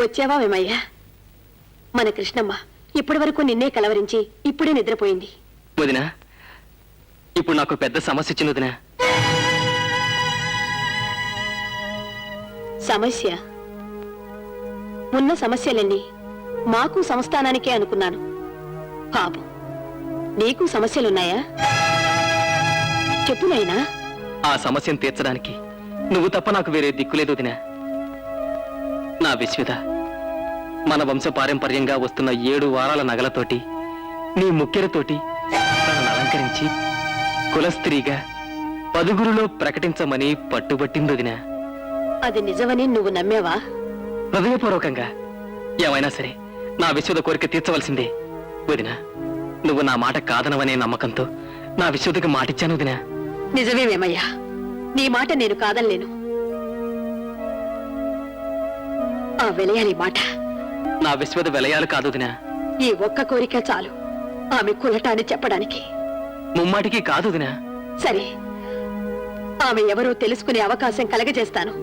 వచ్చావా వేమయ్యా? మన కృష్ణమ్మ ఇప్పటి వరకు నిన్నే కలవరించి ఇప్పుడే నిద్రపోయింది. వదినా, ఇప్పుడు నాకు పెద్ద సమస్య వచ్చింది వదినా. సమస్య? ఉన్న సమస్యలన్నీ మాకు సంస్థానానికే అనుకున్నాను. పాపం, నీకు సమస్యలున్నాయా? చెప్పు నాయనా. ఆ సమస్యను తీర్చడానికి నువ్వు తప్ప నాకు వేరే దిక్కులేదు వదినా. నా విశ్వద మన వంశపారంపర్యంగా వస్తున్న 7 వారాల నగలతోటి నీ ముక్కెరతోటి తనను అలంకరించి కులస్త్రీగా పదుగురులో ప్రకటించమని పట్టుబట్టింది వదినా. అది నిజమని నువ్వు నమ్మేవా? హృదయపూర్వకంగా. ఏమైనా సరే నా విశ్వద కోరిక తీర్చవలసిందే వదినా. నువ్వు నా మాట కాదనవనే నమ్మకంతో నా విశ్వదకి మాటిచ్చాను వదినా. నిజమేమయ్యా, నీ మాట నేను కాదనలేను. ఆ వెలయాలి మాట నా విశ్వద వెలయాలు కాదు వదినా. ఈ ఒక్క కోరిక చాలు ఆమె కులటాన్ని చెప్పడానికి. ముమ్మాటికి కాదు వదినా. సరే, ఆమె ఎవరో తెలుసుకునే అవకాశం కలగజేస్తాను.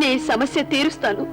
నీ సమస్య తీరుస్తాను.